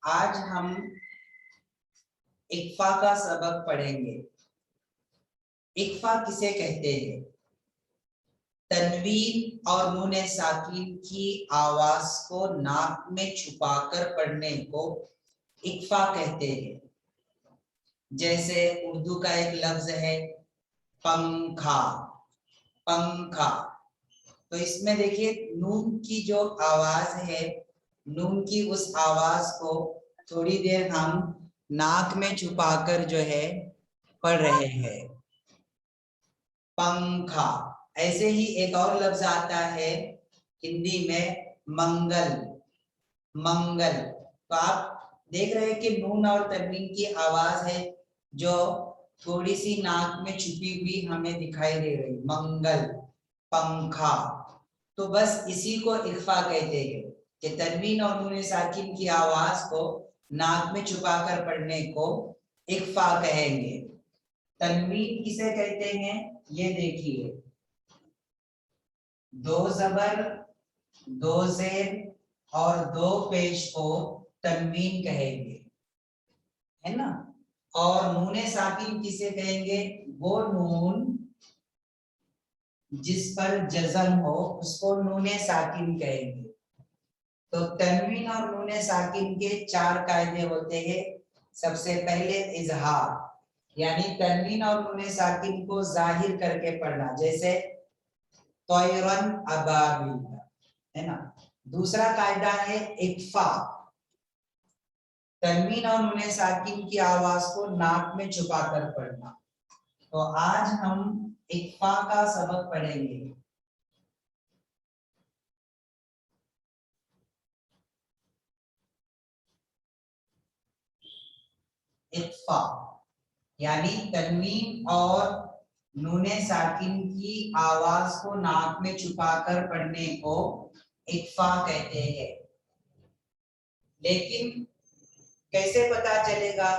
आज हम इक्फा का सबक पढ़ेंगे। इक्फा किसे कहते हैं? तनवीन और नून साकिन की आवाज को नाक में छुपाकर पढ़ने को इक्फा कहते हैं। जैसे उर्दू का एक लफ्ज है पंखा, पंखा। तो इसमें देखिए नून की जो आवाज है, नून की उस आवाज को थोड़ी देर हम नाक में छुपाकर जो है पढ़ रहे हैं, पंखा। ऐसे ही एक और लफ्ज आता है हिंदी में मंगल, मंगल। तो आप देख रहे हैं कि नून और तनवीन की आवाज है जो थोड़ी सी नाक में छुपी हुई हमें दिखाई दे रही, मंगल, पंखा। तो बस इसी को इक्फा कहते हैं कि तनवीन और नून साकिन की आवाज को नाक में छुपाकर पढ़ने को इक्फा कहेंगे। तनवीन किसे कहते हैं? ये देखिए, दो जबर, दो जेर और दो पेश को तनवीन कहेंगे, है ना। और नून साकिन किसे कहेंगे? वो नून जिस पर जज़म हो उसको नून साकिन कहेंगे। तो तनवीन और नून साकिन के चार कायदे होते हैं। सबसे पहले इजहार, यानी तनवीन और नून साकिन को जाहिर करके पढ़ना, जैसे तोयरन अबाबिल, है ना। दूसरा कायदा है इक्फा, तनवीन और नून साकिन की आवाज को नाक में छुपाकर पढ़ना। तो आज हम इक्फा का सबक पढ़ेंगे। इक्फा यानी तनवीन और नून साकिन की आवाज को नाक में छुपाकर पढ़ने को इक्फा कहते हैं। लेकिन कैसे पता चलेगा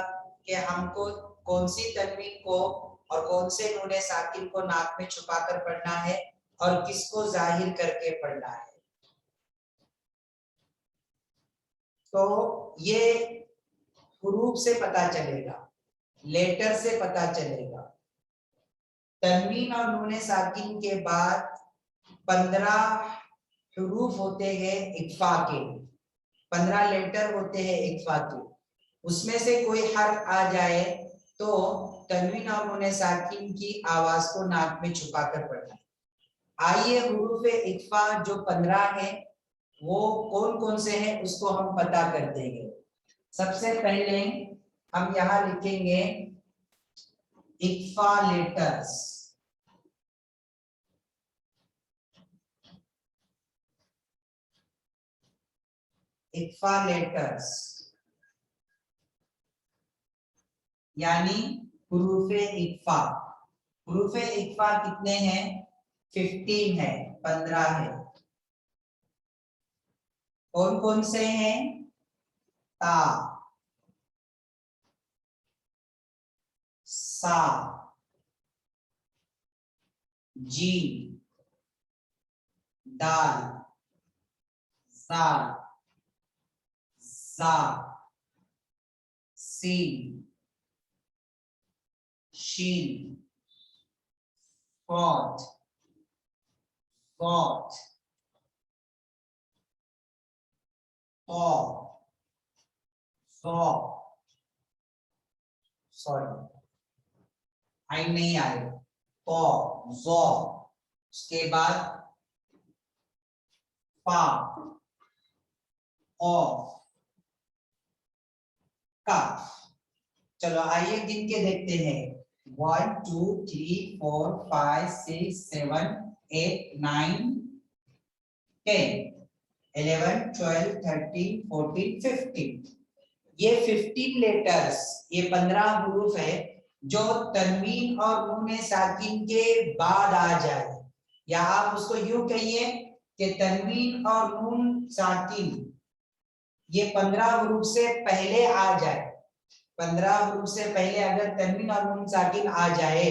कि हमको कौन सी तनवीन को और कौन से नून साकिन को नाक में छुपाकर पढ़ना है और किसको जाहिर करके पढ़ना है? तो ये हुरूफ से पता चलेगा, लेटर से पता चलेगा। तनवीन और नून साकिन के बाद 15 हुरूफ होते हैं इक्फा के, 15 लेटर होते हैं इक्फा के। उसमें से कोई हर्फ आ जाए तो तनवीन और नून साकिन की आवाज को नाक में छुपाकर पढ़ना है। आइए हुरूफ इक्फा जो 15 है वो कौन कौन से हैं उसको हम पता कर देंगे। सबसे पहले हम यहाँ लिखेंगे इक्फा लेटर्स। इक्फा लेटर्स यानी हुरूफ इक्फा। हुरूफ इक्फा कितने हैं? 15 है, 15 है। कौन कौन से हैं? ता, सा, जी, दाल, जाल, जा, सीन, शीन, फौत, फौत, तो, सौ, सॉरी आई नहीं आए, तो, जो, उसके बाद पा, ऑफ, कफ। चलो आइए गिन के देखते हैं। 1 2 3 4 5 6 7 8 9 10 11 12 13 14 15। ये 15 लेटर्स, ये 15 हुरूफ है जो तनवीन और नून साकिन के बाद आ जाए, या आप उसको यूं कहिए कि तनवीन और नून साकिन ये 15 हुरूफ से पहले आ जाए। 15 हुरूफ से पहले अगर तनवीन और नून साकिन आ जाए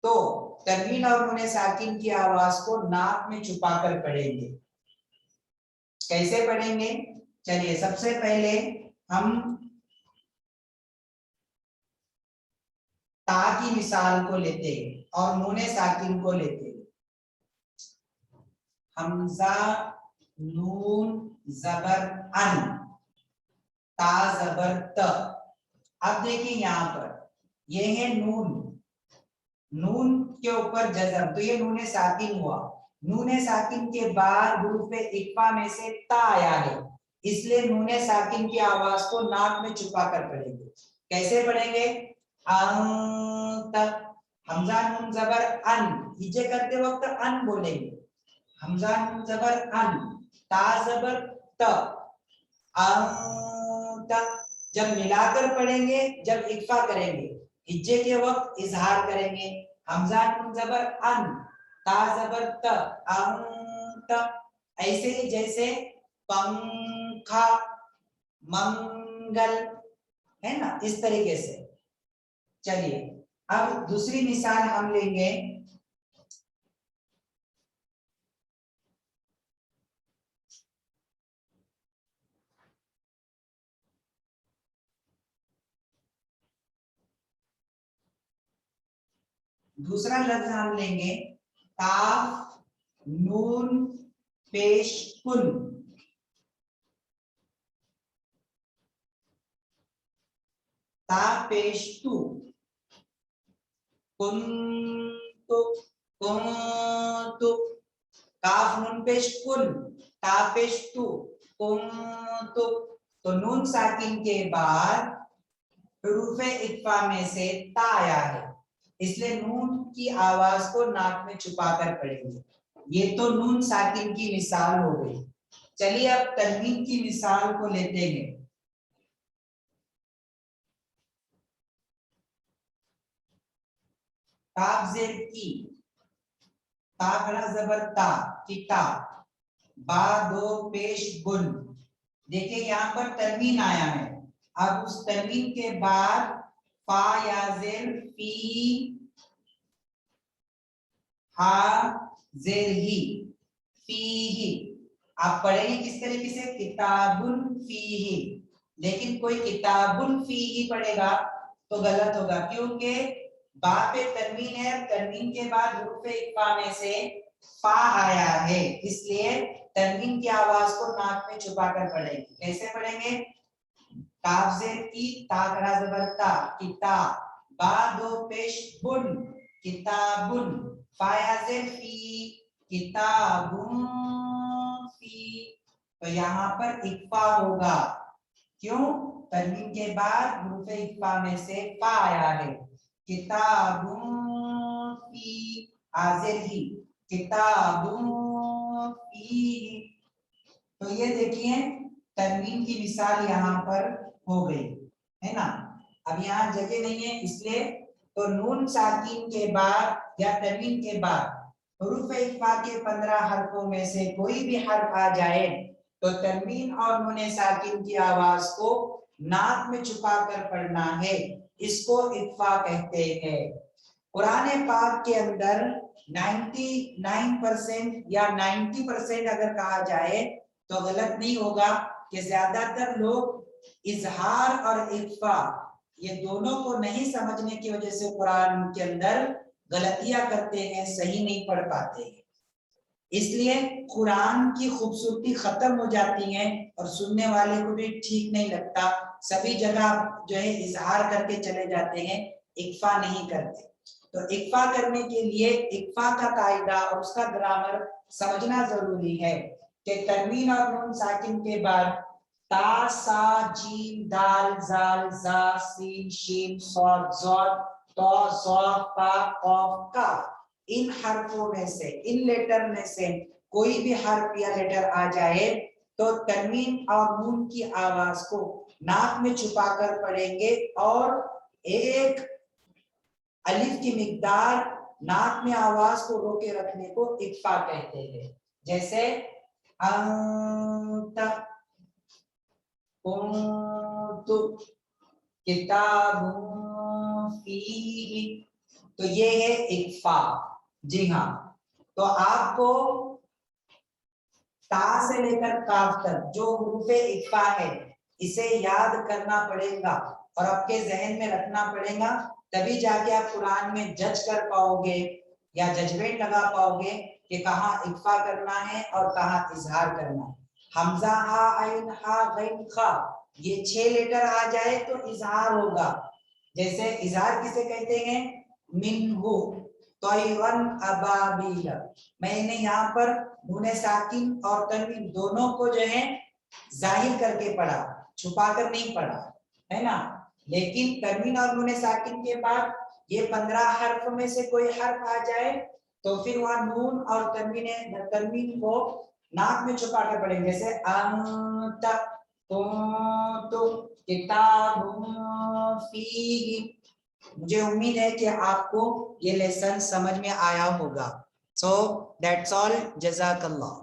तो तनवीन और नून साकिन की आवाज को नाक में छुपाकर पढ़ेंगे। कैसे पढ़ेंगे? चलिए सबसे पहले हम ता की मिसाल को लेते हैं और नूने साकिन को लेते हैं। हमजा नून जबर अन, ता जबर त। अब देखिए यहाँ पर ये है नून, नून के ऊपर जज़म, तो ये नूने साकिन हुआ। नूने साकिन के बाद हुरूफ इक्फा में से ता आया है, इसलिए नूने साकिन की आवाज को नाक में छुपा कर पढ़ेंगे। कैसे पढ़ेंगे? अंत, हमजा नून जबर अन, हिज्जे करते वक्त अन बोलेंगे। हमजा नून जबर अन, ता जबर त, अंत। जब मिलाकर पढ़ेंगे, जब इक्फा करेंगे, हिज्जे के वक्त इजहार करेंगे। हमजा नून जबर अन, ता जबर त, अंत। ऐसे ही जैसे पंखा, मंगल, है ना, इस तरीके से। चलिए अब दूसरी मिसाल हम लेंगे। दूसरा लफ्ज हम लेंगे काफ नून पेश कुन। ता पेश तू, कुन्तु, कुन्तु। काफ नून पेश कुन, ता पेश तू, कुन्तु। तो नून साकिन के बाद हुरूफ इक्फा में से ता आया है, इसलिए नून की आवाज को नाक में छुपा कर पढ़ेंगे। ये तो नून साकिन की मिसाल हो गई। चलिए अब तन्वीन की मिसाल को लेते हैं। काफ जेर की, ता खड़ा जबर ता, किताब, बा दो पेश बुन। देखिए यहाँ पर तन्वीन आया है, अब उस तन्वीन के बाद फा या जेर फी, हा जेर ही, फी ही। आप पढ़ेंगे किस तरीके से? किताबुन फी ही। लेकिन कोई किताबुन फी ही पढ़ेगा तो गलत होगा, क्योंकि बा पे तन्वीन है, तन्वीन के बाद हुरूफ इक्फा में से फा आया है, इसलिए तन्वीन की आवाज को नाक में छुपा कर पढ़ेंगे। कैसे पढ़ेंगे? काफ जेर की, ता खड़ा जबर ता, किताब, बा दो पेश बुन, किताबुन, फा या जेर फी, किताबुन फी। तो यहाँ पर इक्फा होगा, क्यों? तन्वीन के बाद हुरूफ इक्फा में से फा आया है। किताबुन फी, आज़िर ही, किताबुन फी। तो ये देखिए तन्वीन की मिसाल यहाँ पर हो गई, है ना। अब यहाँ जगह नहीं है, इसलिए तो नून साकिन के बाद या तन्वीन के बाद हुरूफ इक्फा के 15 हरफों में से कोई भी हर्फ आ जाए तो तन्वीन और नून साकिन की आवाज को नाक में छुपा कर पढ़ना है, इसको इक्फा कहते हैं। कुरान पाक के अंदर 99% या 90% अगर कहा जाए तो गलत नहीं होगा कि ज्यादातर लोग इजहार और इक्फा ये दोनों को नहीं समझने की वजह से कुरान के अंदर गलतियां करते हैं, सही नहीं पढ़ पाते हैं। इसलिए कुरान की खूबसूरती खत्म हो जाती है और सुनने वाले को भी ठीक नहीं लगता। सभी जगह जो है इजहार करके चले जाते हैं, इक्फा नहीं करते। तो इक्फा करने के लिए इक्फा का कायदा और उसका ग्रामर समझना जरूरी है कि तन्वीन और नून साकिन के बाद ता सा जीम दाल जाल जा सीन शीन सॉद ज़ॉद तो ज़ॉ फा कॉफ का, इन हरफों में से, इन लेटर में से कोई भी हर्फ या लेटर आ जाए तो तन्वीन और नून की आवाज को नाक में छुपा कर पढ़ेंगे और एक अलिफ की मिकदार नाक में आवाज को रोके रखने को इक्फा कहते हैं। जैसे अंत, कुन्तु, किताबुन फीही, तो ये है इक्फा। जी हाँ, तो आपको ता से लेकर काफ तक जो हुरूफे इक्फा है इसे याद करना पड़ेगा और आपके जहन में रखना पड़ेगा, तभी जाके आप कुरान में जज कर पाओगे या जजमेंट लगा पाओगे कि कहाँ इक्फा करना है और कहाँ इजहार करना है। हमजा हा आइन हा गैन खा, ये 6 लेटर आ जाए तो इजहार होगा। जैसे इजहार किसे कहते हैं, मिनहु तयरन अबाबिल, मैंने यहाँ पर नूने साकिन और तनवीन दोनों को जो है जाहिर करके पढ़ा, छुपा कर नहीं पढ़ा, है ना। लेकिन तनवीन और नूने साकिन के बाद ये 15 हर्फ में से कोई हर्फ आ जाए तो फिर वहां नून और तनवीन को नाक में छुपा कर पढ़ेंगे। जैसे अंत तो किताबुन फीही। मुझे उम्मीद है कि आपको ये लेसन समझ में आया होगा। सो दैट्स ऑल, जज़ाकल्लाह।